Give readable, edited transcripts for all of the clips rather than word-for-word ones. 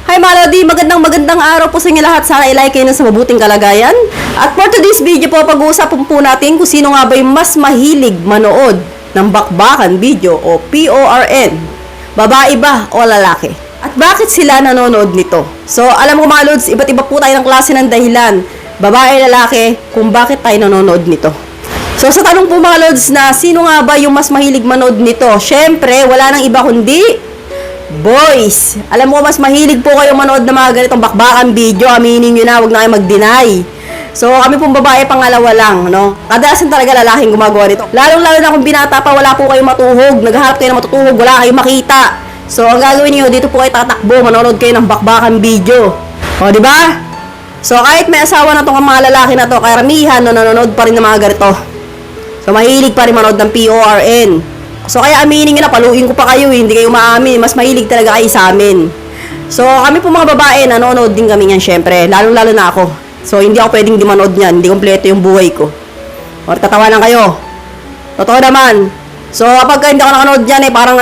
Hi Melody, magandang araw po sa inyo lahat. Sana i-like kayo na sa mabuting kalagayan. At for today's video po, pag-uusapan po natin kung sino nga ba yung mas mahilig manood ng bakbakan video o PORN. Babae ba o lalaki? At bakit sila nanonood nito? So, alam ko mga lods, iba't iba po tayo ng klase ng dahilan. Babae, lalaki, kung bakit tayo nanonood nito. So, sa tanong po mga lods na sino nga ba yung mas mahilig manood nito? Syempre, wala nang iba kundi boys. Alam mo, mas mahilig po kayo manood ng mga ganitong bakbakan video. Aminin nyo na, huwag na kayo mag-deny. So, kami pong babae, pangalawa lang, no? Kadalasan talaga lalaking gumagawa nito. Lalong-lalo na kung binata pa, wala po kayong matuhog. Naghaharap kayo ng matutuhog, wala kayong makita. So, ang gagawin niyo dito po kayo tatakbo, manonood kayo ng bakbakan video. O, di ba? So, kahit may asawa na itong mga lalaki na to, karamihan, no, nanonood pa rin ng mga ganito. So, mahilig pa rin manood ng PORN. So, kaya aminin nyo na, paluin ko pa kayo, hindi kayo maamin. Mas mahilig talaga kayo sa amin. So, kami po mga babae, nanonood din kami yan, syempre. Lalo-lalo na ako. So, hindi ako pwedeng di manood niyan. Hindi kompleto yung buhay ko. O, tatawanan kayo. Totoo naman. So, kapag hindi ako nakanood dyan, parang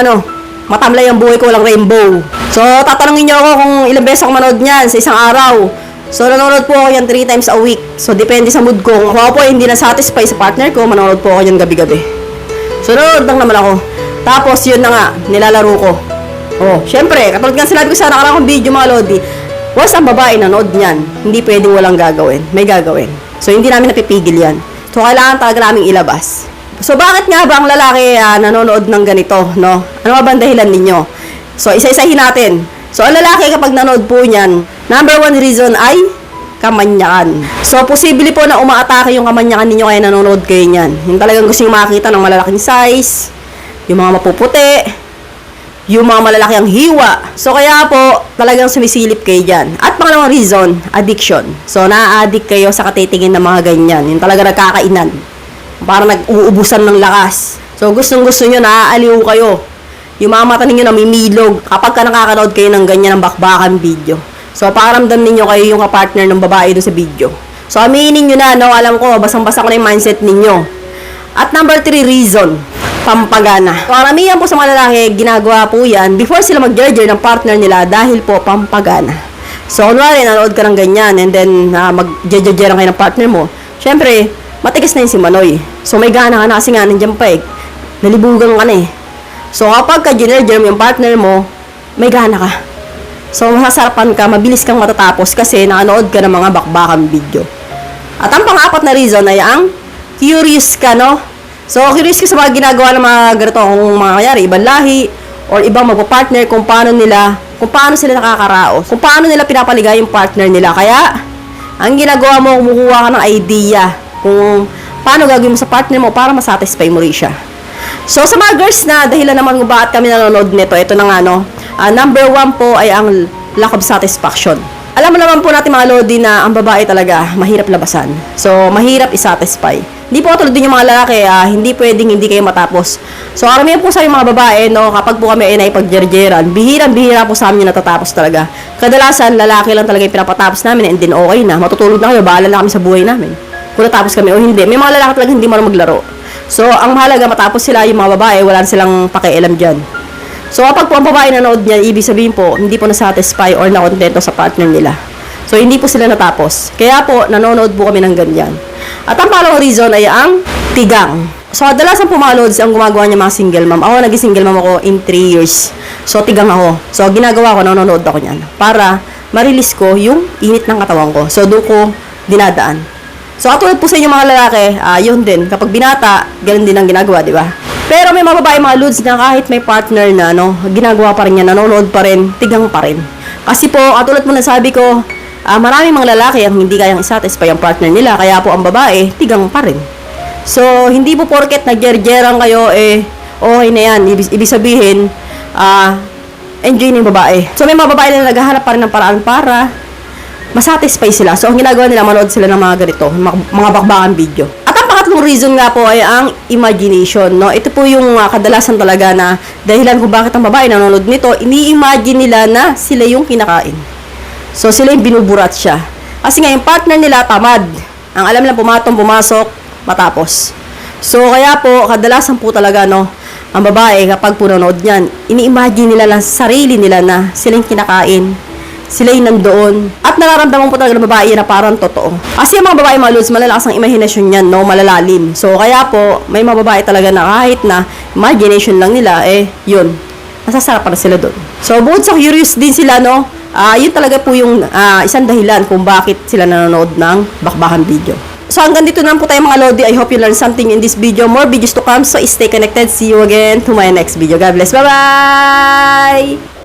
matamlay ang buhay ko, walang rainbow. So, tatanungin nyo ako kung ilang beses ako manood niyan sa isang araw. So, nanonood po ako yan 3 times a week. So, depende sa mood ko. Kung ako po hindi na-satisfy sa partner ko, manonood po ako yan gabi-gabi. So, nanonood lang naman ako. Tapos, yun na nga, nilalaro ko. Oh, syempre, katulad nga sinabi ko sa nakaraang video mga lodi, once ang babae nanood niyan, hindi pwedeng walang gagawin. May gagawin. So, hindi namin napipigil yan. So, kailangan talaga namin ilabas. So, bakit nga ba ang lalaki nanonood ng ganito, no? Ano ba ang dahilan ninyo? So, isa-isahin natin. So, ang lalaki kapag nanood po niyan, number 1 reason ay kamanyakan. So, posible po na umaatake yung kamanyakan ninyo kaya nanonood kayo niyan. Yung talagang gusto nyo makakita ng malalaking size, yung mga mapuputi, yung mga malalaki ang hiwa. So, kaya po, talagang sumisilip kayo dyan. At pangalawang reason, addiction. So, na-addict kayo sa katitingin ng mga ganyan. Yung talaga nagkakainan. Parang nag-uubusan ng lakas. So, gustong-gusto nyo, naaaliw kayo. Yung mga mata ninyo namimilog kapag ka nakakanood kayo ng ganyan ng bakbakan video. So, pakiramdam ninyo kayo yung kapartner ng babae doon sa video. So, aminin nyo na, no? Alam ko, basang-basa ko na yung mindset ninyo. At number 3 reason, pampagana. So, karamihan po sa mga lalaki, ginagawa po yan before sila mag-jerjer ng partner nila dahil po pampagana. So, kunwari, nanood ka ng ganyan and then mag-jerjer kayo ng partner mo. Siyempre, matigas na yun si Manoy. So, may gana ka na kasi nga, nandiyan pa nalibugan ka na eh. So, kapag ka-jerjer mo yung partner mo, may gana ka. So, masasarapan ka, mabilis kang matatapos kasi nakanood ka ng mga bakbakan video. At ang pang-apat na reason ay ang curious ka, no? So, curious ka sa mga ginagawa ng mga ganito, kung mga kanyari, ibang lahi, or ibang magpa-partner, kung paano sila nakakaraos, kung paano nila pinapaligay yung partner nila. Kaya, ang ginagawa mo, kumukuha ka ng idea kung paano gagawin mo sa partner mo para masatisfy mo rin siya. So, sa mga girls na dahilan naman kung bakit kami nanonood nito, ito na nga, no? Number 1 po ay ang lack of satisfaction. Alam mo naman po natin mga lodi na ang babae talaga mahirap labasan. So, mahirap isatisfy. Hindi po tulad din yung mga lalaki, hindi pwedeng hindi kayo matapos. So, karamihan po sa mga babae, no, kapag po kami ay naipagjerjeran, bihirang-bihira po sa amin yung natatapos talaga. Kadalasan, lalaki lang talaga yung pinapatapos namin and then okay na. Matutulog na kayo, bahala na kami sa buhay namin. Kung natapos kami o hindi. May mga lalaki talaga hindi marunong maglaro. So, ang mahalaga matapos sila yung mga babae, wala silang pakialam dyan. So, kapag po ang babae nanood niya, ibig sabihin po, hindi po nasatisfy or nakontento sa partner nila. So, hindi po sila natapos. Kaya po, nanonood po kami ng ganyan. At ang pangalawang reason ay ang tigang. So, kadalasan po mga lods, ang gumagawa niya mga single mom. Ako, naging single mom ako in 3 years. So, tigang ako. So, ginagawa ko, nanonood ako niyan. Para ma-release ko yung init ng katawan ko. So, doon ko dinadaan. So, katulad po sa inyo mga lalaki, yun din. Kapag binata, ganun din ang ginagawa, di ba? Pero may mga babae, mga lods na kahit may partner na, ginagawa pa rin yan, nanonood pa rin, tigang pa rin. Kasi po, katulad mo na sabi ko, maraming mga lalaki ang hindi kayang isatisfy ang partner nila, kaya po ang babae, tigang pa rin. So, hindi po porket nagjerjeran kayo, okay na yan. Ibig sabihin, enjoy na yung babae. So, may mga babae na naghahanap pa rin ng paraan para masatisfy sila. So, ang ginagawa nila, manood sila ng mga ganito, mga bakbakan video. Pangatlong reason nga po ay ang imagination, no? Ito po yung kadalasan talaga na dahilan kung bakit ang babae nanonood nito, ini-imagine nila na sila yung kinakain. So, sila yung binuburat siya. Kasi nga yung partner nila tamad. Ang alam lang pumasok, matapos. So, kaya po, kadalasan po talaga, no, ang babae kapag po nanonood niyan, ini-imagine nila lang sarili nila na sila yung kinakain. sila yung nandoon. At nararamdaman po talaga ng babae na parang totoo. Kasi yung mga babae mga lods, malalakas ang imahinasyon yan, no? Malalalim. So, kaya po, may mga babae talaga na kahit na imagination lang nila, yun. Masasarap para sila doon. So, bukod sa curious din sila, no? Yun talaga po yung isang dahilan kung bakit sila nanonood ng bakbakan video. So hanggang dito na po tayo mga Lodi. I hope you learned something in this video. More videos to come. So stay connected. See you again to my next video. God bless. Bye-bye!